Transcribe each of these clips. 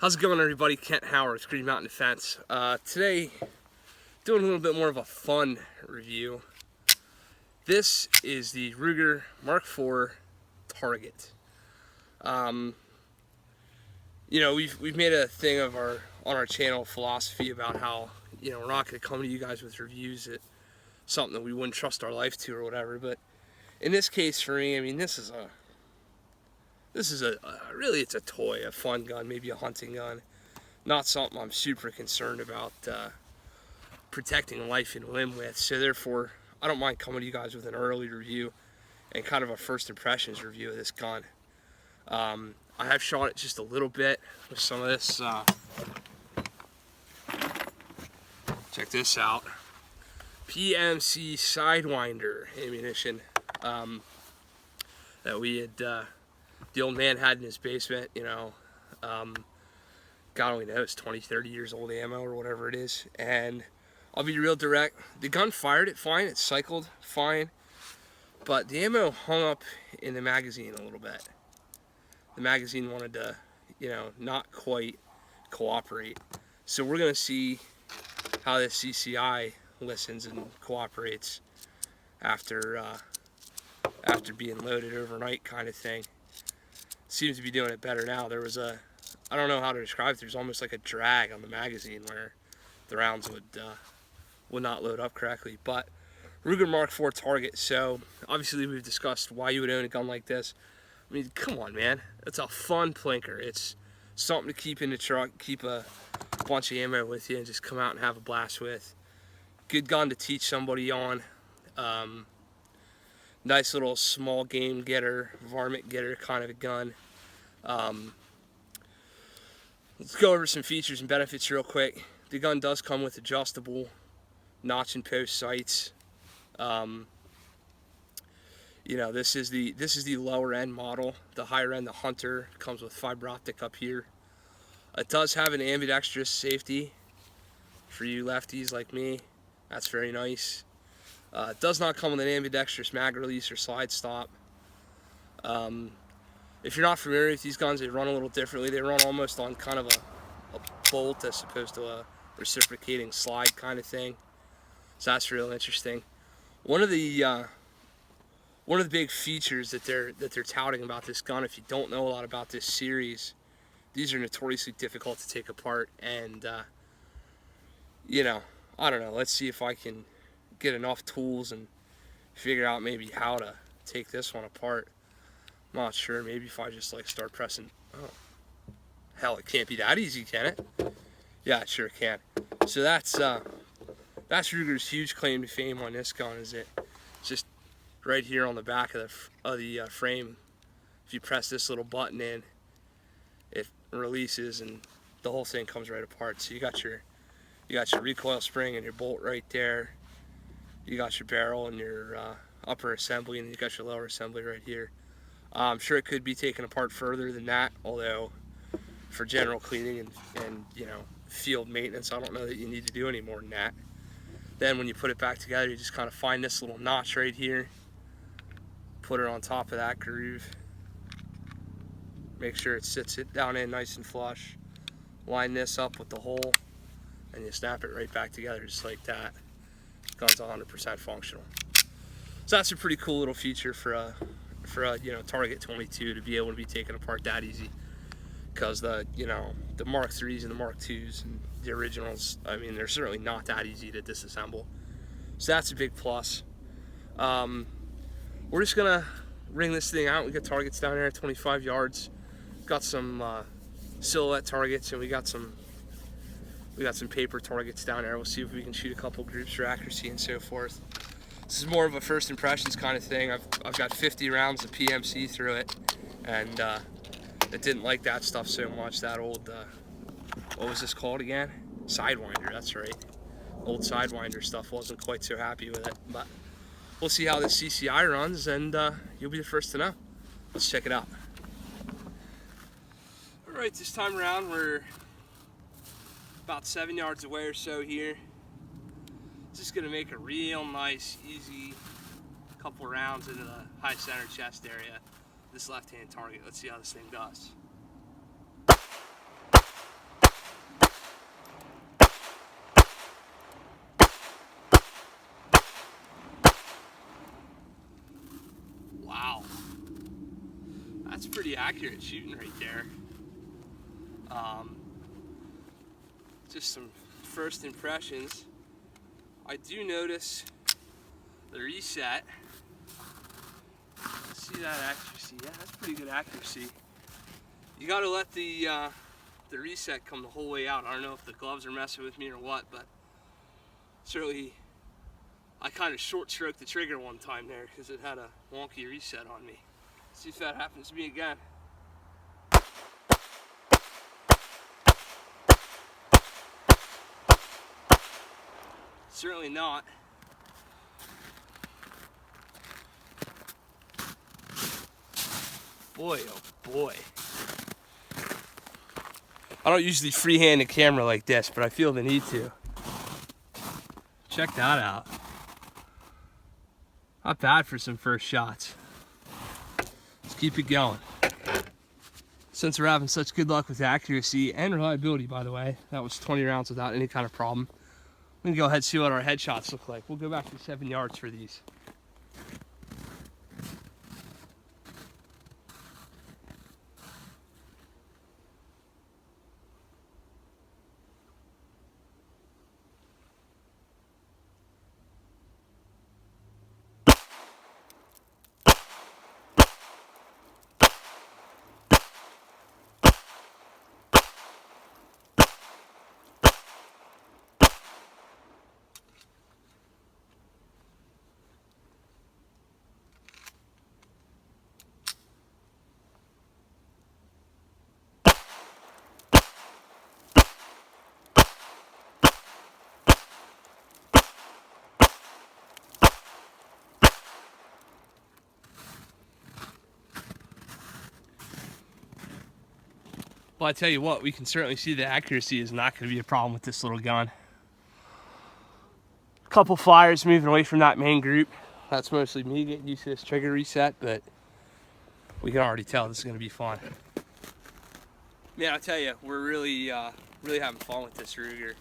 How's it going, everybody? Kent Howard, Green Mountain Defense. Today, doing a little bit more of a fun review. This is the Ruger Mark IV Target. We've made a thing of on our channel philosophy about how we're not going to come to you guys with reviews that something that we wouldn't trust our life to or whatever. But in this case, for me, I mean, this is really, it's a toy, a fun gun, maybe a hunting gun. Not something I'm super concerned about protecting life and limb with. So therefore, I don't mind coming to you guys with an early review and kind of a first impressions review of this gun. I have shot it just a little bit with some of this. Check this out. PMC Sidewinder ammunition that we had, the old man had in his basement, God only knows, 20, 30 years old ammo or whatever it is. And I'll be real direct. The gun fired it fine. It cycled fine. But the ammo hung up in the magazine a little bit. The magazine wanted to, not quite cooperate. So we're going to see how this CCI listens and cooperates after being loaded overnight kind of thing. Seems to be doing it better now. There was I don't know how to describe it. There's almost like a drag on the magazine where the rounds would not load up correctly. But Ruger Mark IV Target. So obviously we've discussed why you would own a gun like this. I mean, come on, man. It's a fun plinker. It's something to keep in the truck, keep a bunch of ammo with you, and just come out and have a blast with. Good gun to teach somebody on. Nice little small game getter, varmint getter kind of a gun. Let's go over some features and benefits real quick. The gun does come with adjustable notch and post sights. This is the lower end model. The higher end, the Hunter, comes with fiber optic up here. It does have an ambidextrous safety for you lefties like me. That's very nice. It does not come with an ambidextrous mag release or slide stop. If you're not familiar with these guns, they run a little differently. They run almost on kind of a bolt as opposed to a reciprocating slide kind of thing. So that's real interesting. One of the big features that they're touting about this gun, if you don't know a lot about this series, these are notoriously difficult to take apart. And I don't know. Let's see if I can get enough tools and figure out maybe how to take this one apart. I'm not sure. Maybe if I just start pressing. Oh, hell, it can't be that easy, can it? Yeah, it sure can. So that's Ruger's huge claim to fame on this gun. Is it's just right here on the back of the frame. If you press this little button in, it releases and the whole thing comes right apart. So you got your recoil spring and your bolt right there. You got your barrel and your upper assembly, and you got your lower assembly right here. I'm sure it could be taken apart further than that, although for general cleaning and field maintenance, I don't know that you need to do any more than that. Then when you put it back together, you just kind of find this little notch right here, put it on top of that groove, make sure it sits it down in nice and flush, line this up with the hole, and you snap it right back together just like that. Gun's 100% functional. So that's a pretty cool little feature for a Target 22 to be able to be taken apart that easy. Because the Mark IIIs and the Mark IIs and the originals, I mean, they're certainly not that easy to disassemble. So that's a big plus. We're just gonna ring this thing out. We got targets down there at 25 yards. Got some silhouette targets, and we got some paper targets down there. We'll see if we can shoot a couple groups for accuracy and so forth. This is more of a first impressions kind of thing. I've got 50 rounds of PMC through it, and it didn't like that stuff so much. That old, what was this called again? Sidewinder, that's right. Old Sidewinder stuff, wasn't quite so happy with it. But we'll see how this CCI runs, and you'll be the first to know. Let's check it out. All right, this time around we're about 7 yards away or so here. Just gonna make a real nice, easy couple rounds into the high center chest area. This left-hand target. Let's see how this thing does. That's pretty accurate shooting right there. Just some first impressions. I do notice the reset. See that accuracy? Yeah, that's pretty good accuracy. You got to let the reset come the whole way out. I don't know if the gloves are messing with me or what, but certainly I kind of short stroked the trigger one time there because it had a wonky reset on me. See if that happens to me again. Certainly not. Boy, oh boy. I don't usually freehand the camera like this, but I feel the need to. Check that out. Not bad for some first shots. Let's keep it going. Since we're having such good luck with accuracy and reliability, by the way, that was 20 rounds without any kind of problem. We can go ahead and see what our headshots look like. We'll go back to 7 yards for these. Well, I tell you what, we can certainly see the accuracy is not going to be a problem with this little gun. A couple fires moving away from that main group. That's mostly me getting used to this trigger reset, but we can already tell this is going to be fun. Man, I tell you, we're really having fun with this Ruger.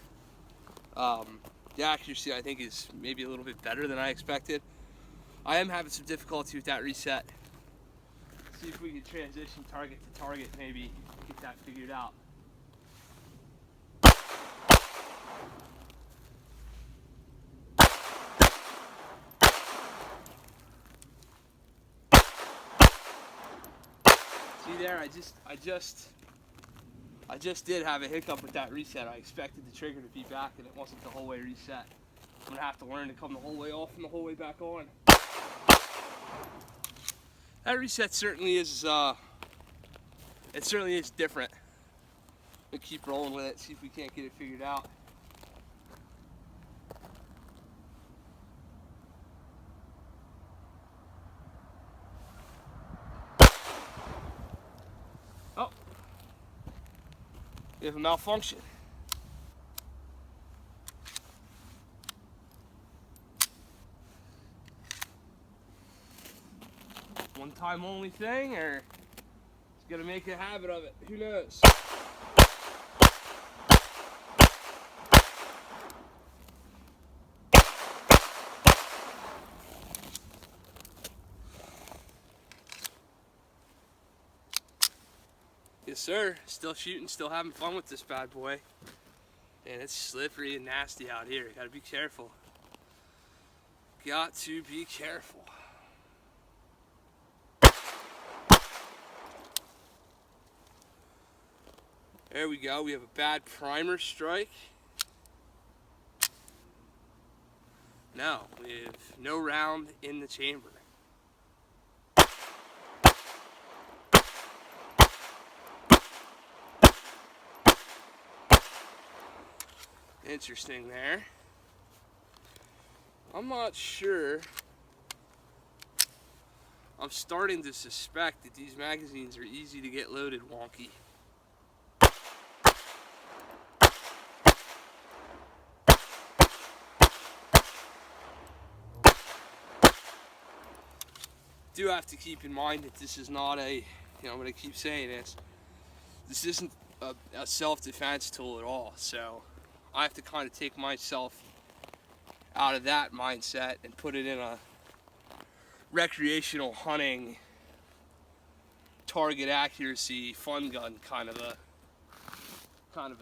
The accuracy, I think, is maybe a little bit better than I expected. I am having some difficulty with that reset. See if we can transition target to target, maybe get that figured out. See there, I just did have a hiccup with that reset. I expected the trigger to be back and it wasn't the whole way reset. I'm gonna have to learn to come the whole way off and the whole way back on. That reset certainly is, it certainly is different. We'll keep rolling with it, see if we can't get it figured out. Oh, we have a malfunction. One time only thing, or it's gonna make a habit of it, who knows? Yes sir, still shooting, still having fun with this bad boy. And it's slippery and nasty out here, gotta be careful. Got to be careful. There we go, we have a bad primer strike. No, we have no round in the chamber. Interesting there. I'm not sure. I'm starting to suspect that these magazines are easy to get loaded wonky. Do have to keep in mind that this is not a, I'm going to keep saying this isn't a self-defense tool at all, so I have to kind of take myself out of that mindset and put it in a recreational hunting target accuracy, fun gun kind of a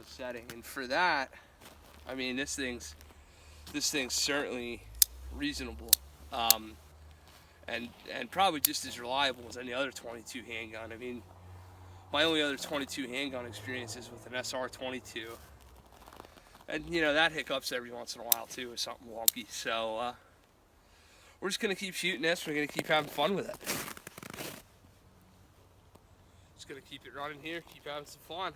setting. And for that, I mean, this thing's certainly reasonable, and probably just as reliable as any other 22 handgun. I mean, my only other 22 handgun experience is with an SR22, and you know that hiccups every once in a while too with something wonky. So we're just gonna keep shooting this. We're gonna keep having fun with it. Just gonna keep it running here, keep having some fun.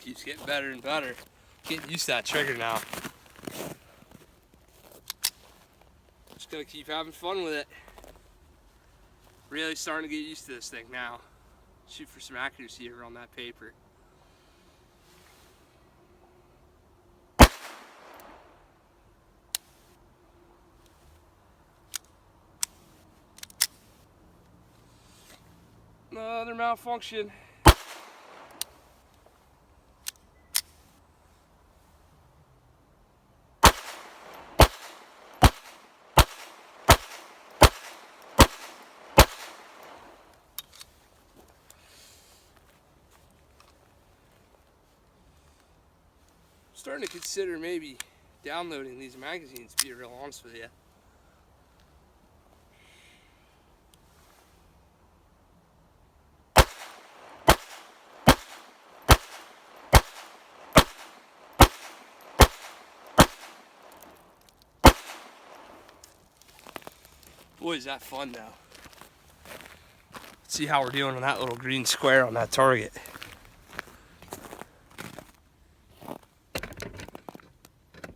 Keeps getting better and better. Getting used to that trigger now. Just gonna keep having fun with it. Really starting to get used to this thing now. Shoot for some accuracy here on that paper. Another malfunction. Starting to consider maybe downloading these magazines, to be real honest with you. Boy, is that fun now. Let's see how we're doing on that little green square on that target.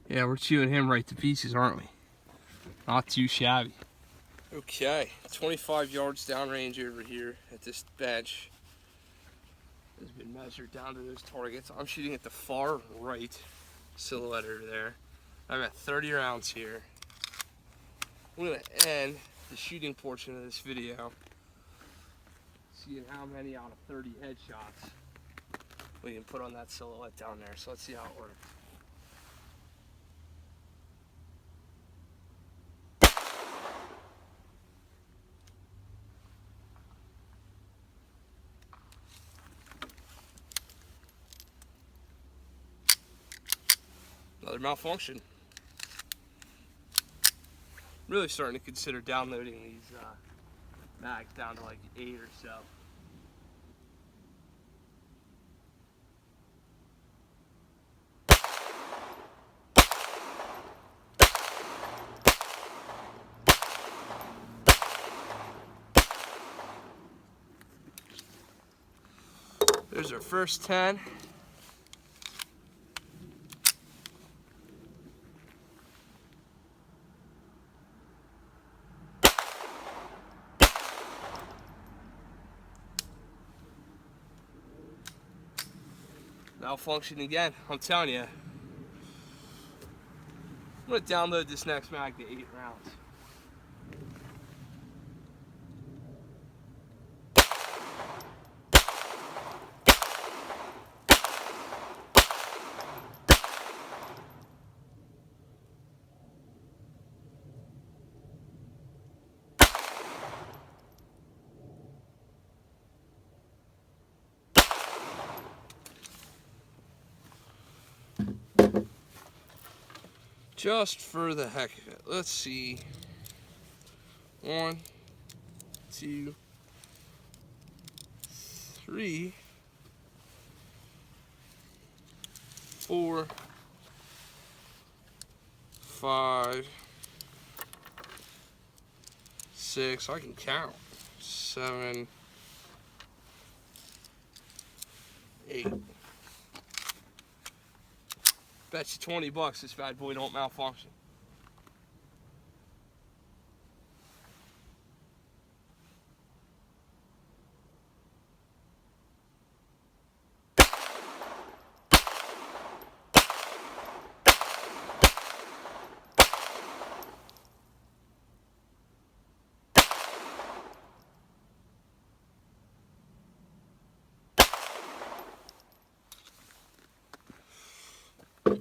Yeah, we're chewing him right to pieces, aren't we? Not too shabby. Okay, 25 yards downrange over here at this bench has been measured down to those targets. I'm shooting at the far right silhouette over there. I'm at 30 rounds here. I'm going to end the shooting portion of this video seeing how many out of 30 headshots we can put on that silhouette down there. So let's see how it works. Another malfunction. Really starting to consider downloading these mags down to like 8 or so. There's our first 10. Malfunction again. I'm telling you. I'm going to download this next mag to 8 rounds. Just for the heck of it, let's see. 1, 2, 3, 4, 5, 6. I can count. 7, 8. Bet you $20 this bad boy don't malfunction.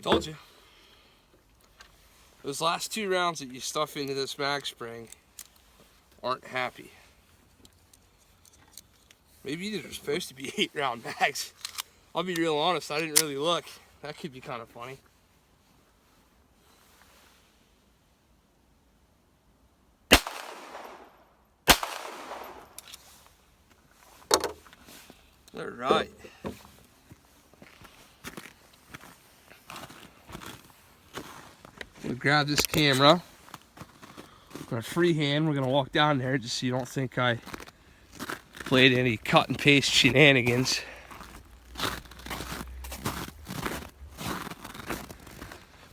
Told you. Those last 2 rounds that you stuff into this mag spring aren't happy. Maybe these are supposed to be 8-round mags. I'll be real honest, I didn't really look. That could be kind of funny. All right. I'm gonna grab this camera. I'm gonna freehand. We're gonna walk down there just so you don't think I played any cut and paste shenanigans.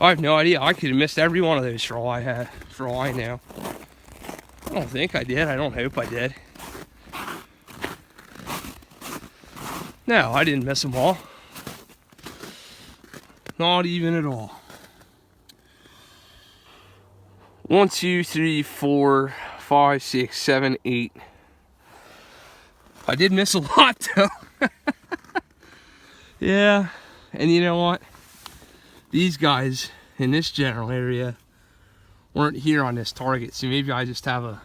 I have no idea. I could have missed every one of those for all I know. I don't think I did. I don't hope I did. No, I didn't miss them all. Not even at all. 1, 2, 3, 4, 5, 6, 7, 8. I did miss a lot though. Yeah, and you know what? These guys in this general area weren't here on this target, so maybe I just have a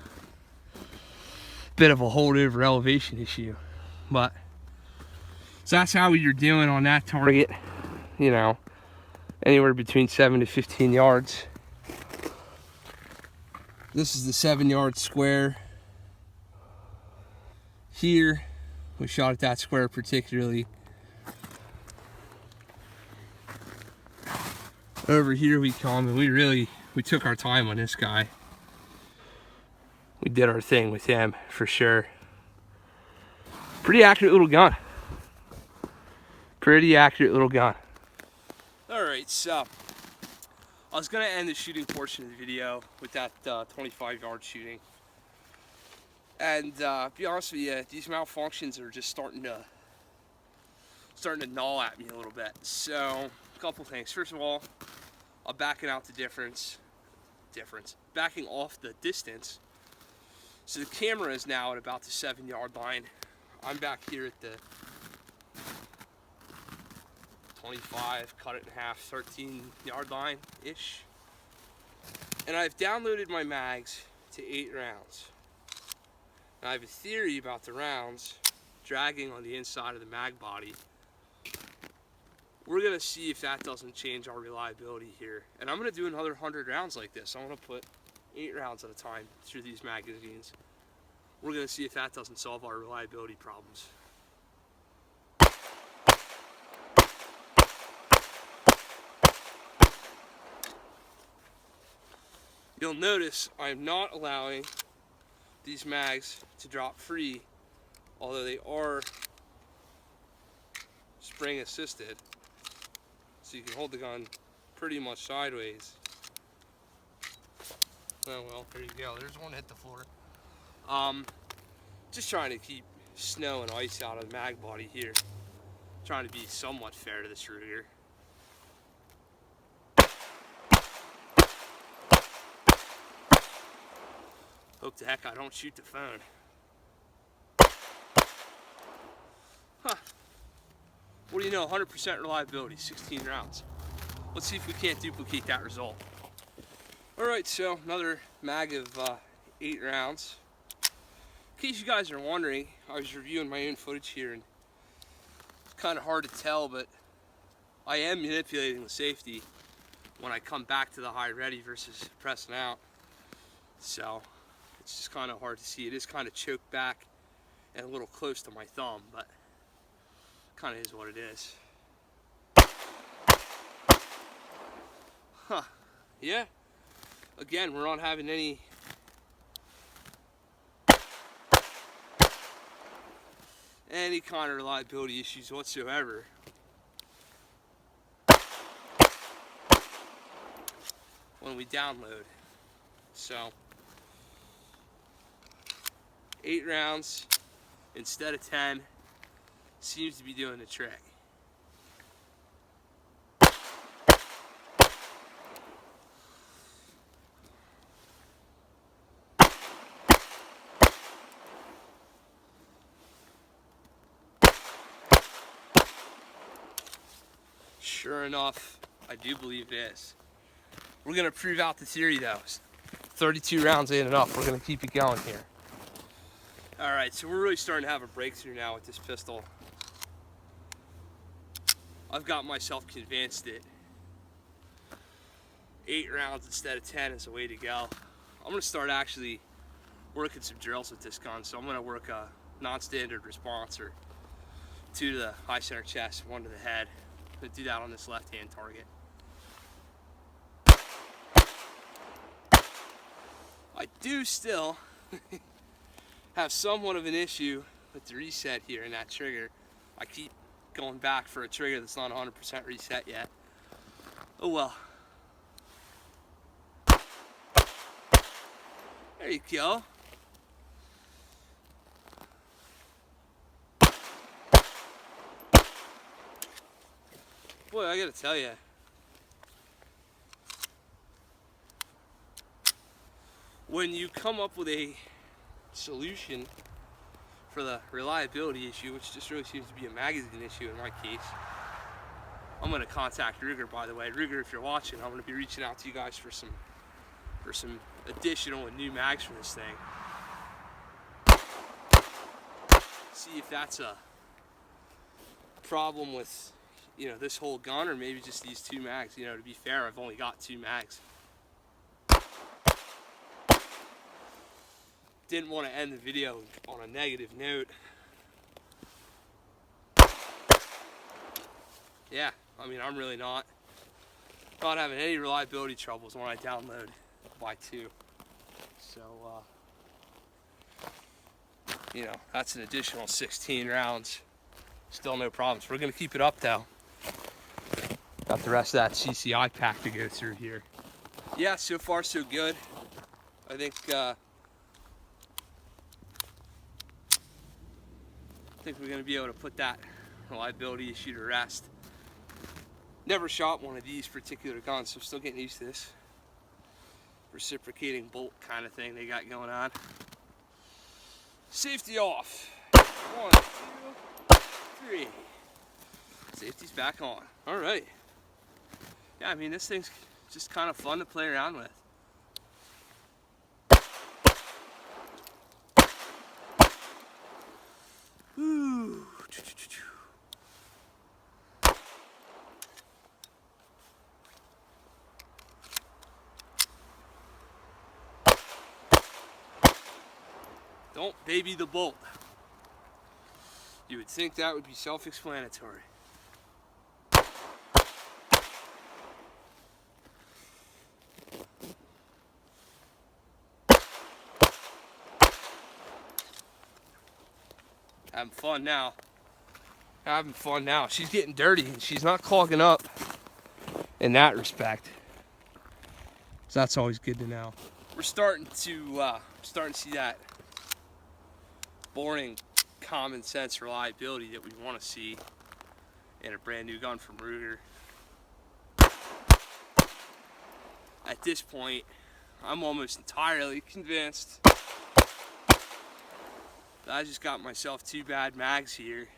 bit of a holdover elevation issue. But so that's how you're doing on that target, you know, anywhere between 7 to 15 yards. This is the 7-yard square. Here, we shot at that square particularly. Over here we come, and we took our time on this guy. We did our thing with him for sure. Pretty accurate little gun. Pretty accurate little gun. All right, so I was gonna end the shooting portion of the video with that 25-yard shooting. And be honest with you, these malfunctions are just starting to gnaw at me a little bit. So, a couple things. First of all, I'm backing out the backing off the distance. So the camera is now at about the 7-yard line. I'm back here at the 25, cut it in half, 13-yard line-ish. And I've downloaded my mags to 8 rounds. Now I have a theory about the rounds dragging on the inside of the mag body. We're gonna see if that doesn't change our reliability here. And I'm gonna do another 100 rounds like this. I'm gonna put 8 rounds at a time through these magazines. We're gonna see if that doesn't solve our reliability problems. You'll notice I'm not allowing these mags to drop free, although they are spring assisted. So you can hold the gun pretty much sideways. Oh well, there you go. There's one hit the floor. Just trying to keep snow and ice out of the mag body here. Trying to be somewhat fair to this Ruger. Hope to heck I don't shoot the phone. Huh. What do you know, 100% reliability, 16 rounds. Let's see if we can't duplicate that result. Alright, so another mag of 8 rounds. In case you guys are wondering, I was reviewing my own footage here and it's kind of hard to tell, but I am manipulating the safety when I come back to the high ready versus pressing out. So it's just kind of hard to see. It is kind of choked back and a little close to my thumb, but kind of is what it is. Huh. Yeah. Again, we're not having any kind of reliability issues whatsoever. When we download. So 8 rounds instead of 10 seems to be doing the trick. Sure enough, I do believe it is. We're gonna prove out the theory though. 32 rounds ain't enough. We're gonna keep it going here. All right, so we're really starting to have a breakthrough now with this pistol. I've got myself convinced that 8 rounds instead of 10 is the way to go. I'm gonna start actually working some drills with this gun. So I'm gonna work a non-standard response, or 2 to the high center chest, 1 to the head. I'm gonna do that on this left-hand target. I do still have somewhat of an issue with the reset here in that trigger. I keep going back for a trigger that's not 100% reset yet. Oh well. There you go. Boy, I gotta tell you, when you come up with a solution for the reliability issue, which just really seems to be a magazine issue in my case, I'm going to contact Ruger, by the way. Ruger, if you're watching, I'm going to be reaching out to you guys for some additional and new mags for this thing. See if that's a problem with, you know, this whole gun, or maybe just these 2 mags. You know, to be fair, I've only got 2 mags. Didn't want to end the video on a negative note. Yeah, I mean, I'm really not having any reliability troubles when I download by 2. So, you know, that's an additional 16 rounds. Still no problems. We're gonna keep it up though. Got the rest of that CCI pack to go through here. Yeah, so far so good. I think we're going to be able to put that reliability issue to rest. Never shot one of these particular guns, so I'm still getting used to this reciprocating bolt kind of thing they got going on. Safety off. 1, 2, 3. Safety's back on. All right. Yeah, I mean, this thing's just kind of fun to play around with. Woo. Don't baby the bolt. You would think that would be self-explanatory. Having fun now. Having fun now. She's getting dirty and she's not clogging up in that respect. So that's always good to know. We're starting to see that boring common sense reliability that we want to see in a brand new gun from Ruger. At this point, I'm almost entirely convinced that I just got myself 2 bad mags here.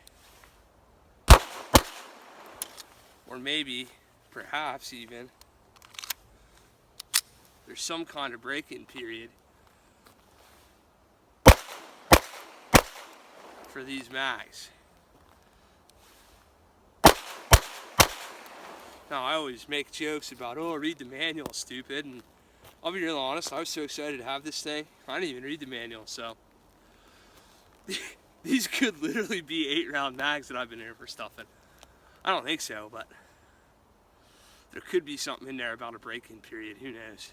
Or maybe, perhaps even, there's some kind of break-in period for these mags. Now, I always make jokes about, oh, read the manual, stupid, and I'll be real honest, I was so excited to have this thing, I didn't even read the manual, so these could literally be 8-round mags that I've been here for stuffing. I don't think so, but there could be something in there about a break-in period, who knows.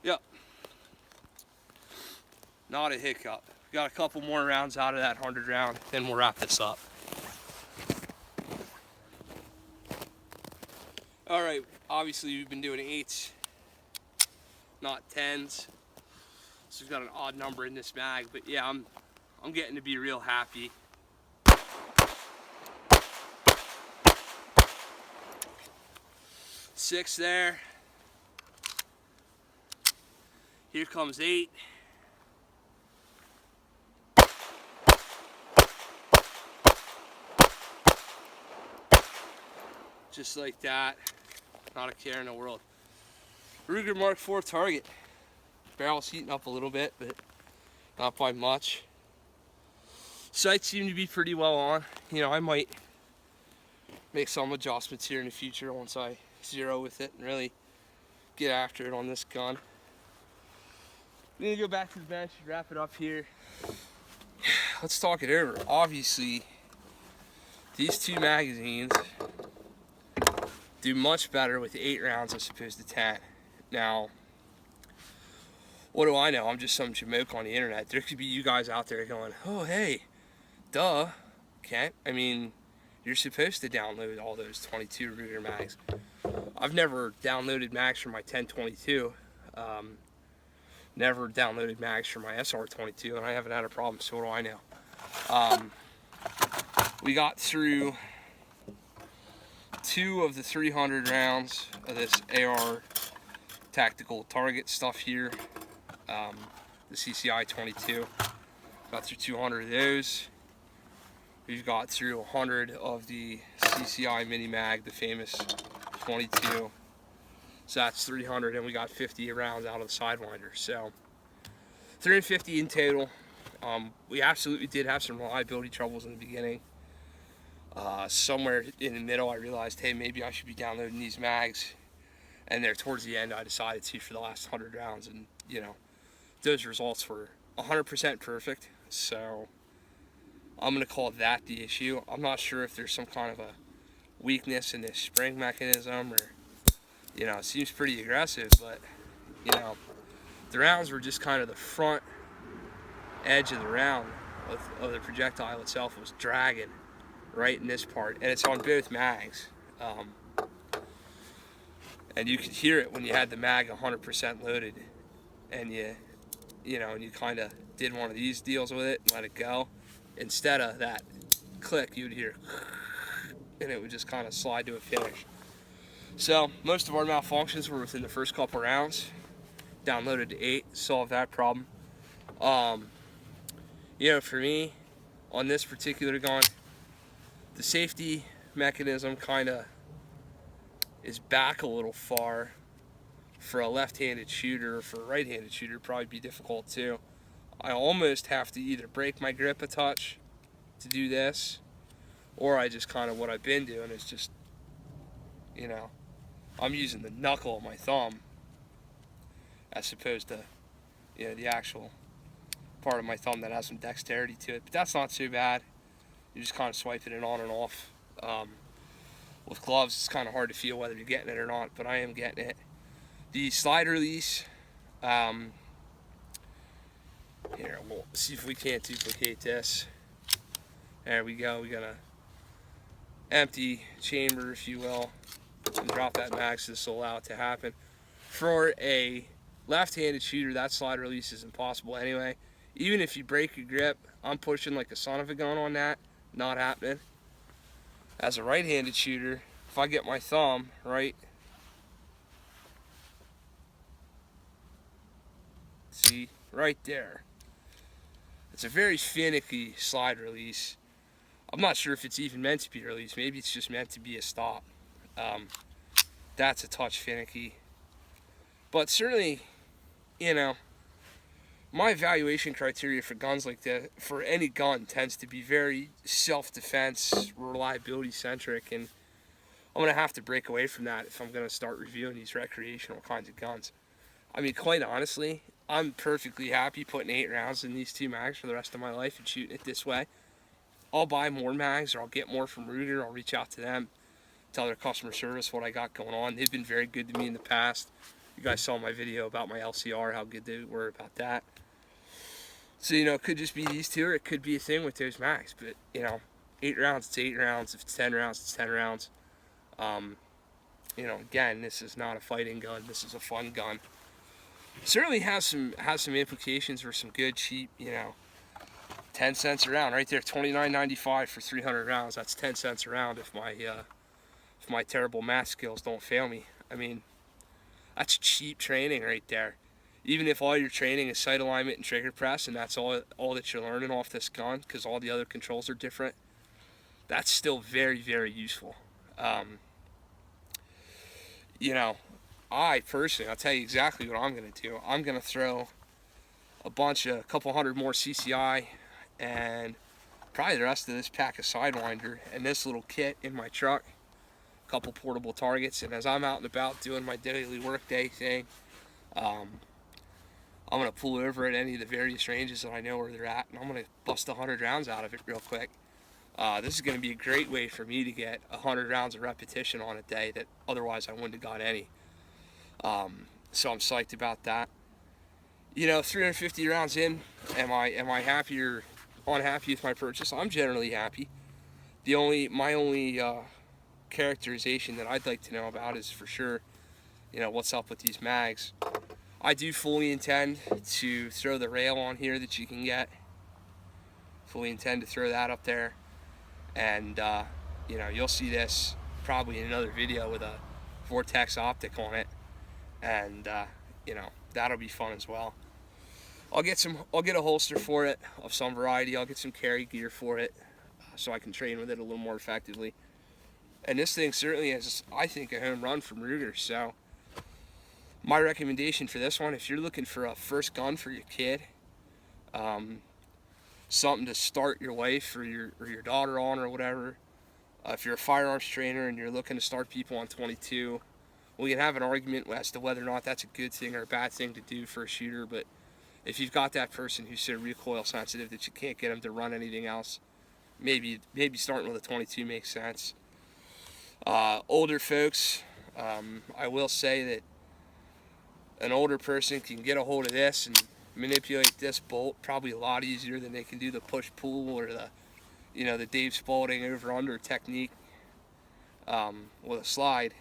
Yep. Not a hiccup. We got a couple more rounds out of that 100 round, then we'll wrap this up. All right, obviously we've been doing 8s, not 10s. So we've got an odd number in this mag, but yeah, I'm getting to be real happy. 6 there. Here comes 8. Just like that. Not a care in the world. Ruger Mark IV target. Barrel's heating up a little bit, but not by much. Sights seem to be pretty well on. You know, I might make some adjustments here in the future once I zero with it and really get after it on this gun. I'm gonna go back to the bench, wrap it up here. Let's talk it over. Obviously, these 2 magazines do much better with 8 rounds as opposed to 10. Now, what do I know? I'm just some jamoke on the internet. There could be you guys out there going, oh, hey, duh, Kent. I mean, you're supposed to download all those 22 Ruger mags. I've never downloaded mags for my 1022. Never downloaded mags for my SR22, and I haven't had a problem, so what do I know? We got through 2 of the 300 rounds of this AR tactical target stuff here, the CCI 22. Got through 200 of those. We've got through 100 of the CCI Mini Mag, the famous 22. So that's 300, and we got 50 rounds out of the Sidewinder. So 350 in total. We absolutely did have some reliability troubles in the beginning. Somewhere in the middle, I realized, hey, maybe I should be downloading these mags. And there, towards the end, I decided to for the last 100 rounds, and you know, those results were 100% perfect. So I'm gonna call that the issue. I'm not sure if there's some kind of a weakness in this spring mechanism, or you know, it seems pretty aggressive, but you know, the rounds were just kind of the front edge of the round of the projectile itself was dragging right in this part, and it's on both mags. And you could hear it when you had the mag 100% loaded, and you know, and you kind of did one of these deals with it and let it go. Instead of that click, you would hear, and it would just kind of slide to a finish. So most of our malfunctions were within the first couple rounds. Downloaded to 8, solved that problem. You know, for me, on this particular gun, the safety mechanism kind of is back a little far. For a left-handed shooter, or for a right-handed shooter, probably be difficult too. I almost have to either break my grip a touch to do this, or I just kind of, what I've been doing is just, you know, I'm using the knuckle of my thumb as opposed to, you know, the actual part of my thumb that has some dexterity to it. But that's not too bad. You just kind of swiping it on and off. With gloves, it's kind of hard to feel whether you're getting it or not, but I am getting it. The slide release, here, we'll see if we can't duplicate this. There we go. We got an empty chamber, if you will, and drop that mag, so this will allow it to happen. For a left-handed shooter, that slide release is impossible anyway. Even if you break your grip, I'm pushing like a son of a gun on that. Not happening. As a right-handed shooter, if I get my thumb right, see, right there. It's a very finicky slide release. I'm not sure if it's even meant to be a release. Maybe it's just meant to be a stop. That's a touch finicky. But certainly, you know, my evaluation criteria for guns like that, for any gun, tends to be very self-defense, reliability-centric, and I'm going to have to break away from that if I'm going to start reviewing these recreational kinds of guns. I mean, quite honestly, I'm perfectly happy putting 8 rounds in these 2 mags for the rest of my life and shooting it this way. I'll buy more mags, or I'll get more from Ruger. I'll reach out to them, tell their customer service what I got going on. They've been very good to me in the past. You guys saw my video about my LCR, how good they were about that. So, it could just be these two, or it could be a thing with those mags. But, 8 rounds, it's 8 rounds. If it's 10 rounds, it's 10 rounds. Again, this is not a fighting gun. This is a fun gun. Certainly has some implications for some good, cheap, 10 cents a round. Right there, $29.95 for 300 rounds. That's 10 cents a round if my terrible math skills don't fail me. I mean, that's cheap training right there. Even if all your training is sight alignment and trigger press, and that's all that you're learning off this gun, because all the other controls are different, that's still very, very useful. I personally, I'll tell you exactly what I'm going to do. I'm going to throw a couple hundred more CCI and probably the rest of this pack of Sidewinder and this little kit in my truck, a couple portable targets, and as I'm out and about doing my daily workday thing, I'm going to pull over at any of the various ranges that I know where they're at, and I'm going to bust 100 rounds out of it real quick. This is going to be a great way for me to get 100 rounds of repetition on a day that otherwise I wouldn't have got any. So I'm psyched about that. 350 rounds in, am I happy or unhappy with my purchase? I'm generally happy. My only characterization that I'd like to know about is for sure, what's up with these mags. I do fully intend to throw the rail on here that you can get. Fully intend to throw that up there. And, you'll see this probably in another video with a Vortex optic on it. And, that'll be fun as well. I'll get a holster for it of some variety. I'll get some carry gear for it so I can train with it a little more effectively. And this thing certainly has, I think, a home run from Ruger. So my recommendation for this one, if you're looking for a first gun for your kid, something to start your wife or your daughter on or whatever, if you're a firearms trainer and you're looking to start people on 22, we can have an argument as to whether or not that's a good thing or a bad thing to do for a shooter. But if you've got that person who's so recoil sensitive that you can't get them to run anything else, maybe starting with a 22 makes sense. Older folks, I will say that an older person can get a hold of this and manipulate this bolt probably a lot easier than they can do the push-pull or the Dave Spalding over-under technique with a slide.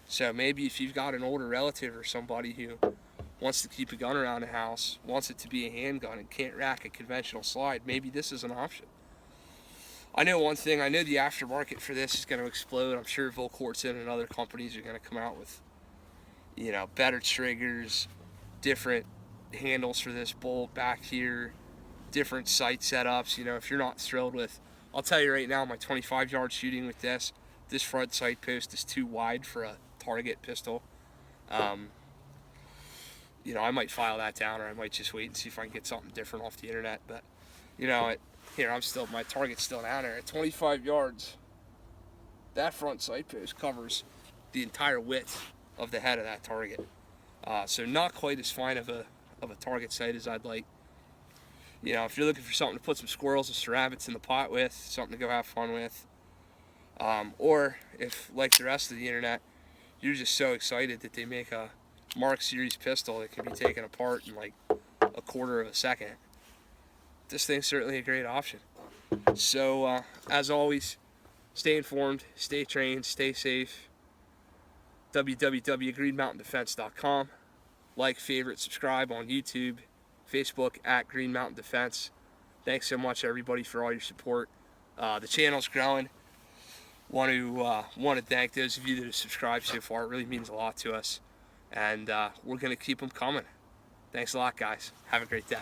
So maybe if you've got an older relative or somebody who wants to keep a gun around the house, wants it to be a handgun and can't rack a conventional slide, maybe this is an option. I know one thing, I know the aftermarket for this is going to explode. I'm sure Volquartsen and other companies are going to come out with, better triggers, different handles for this bolt back here, different sight setups. If you're not thrilled with, I'll tell you right now, my 25-yard shooting with this front sight post is too wide for a target pistol. I might file that down, or I might just wait and see if I can get something different off the internet. But my target's still down there at 25 yards. That front sight post covers the entire width of the head of that target. So not quite as fine of a target sight as I'd like. If you're looking for something to put some squirrels or some rabbits in the pot with, something to go have fun with, or if, like the rest of the internet, you're just so excited that they make a Mark Series pistol that can be taken apart in like a quarter of a second, this thing's certainly a great option. So, as always, stay informed, stay trained, stay safe. www.greenmountaindefense.com. Like, favorite, subscribe on YouTube, Facebook at Green Mountain Defense. Thanks so much, everybody, for all your support. The channel's growing. Want to thank those of you that have subscribed so far. It really means a lot to us, and we're going to keep them coming. Thanks a lot, guys. Have a great day.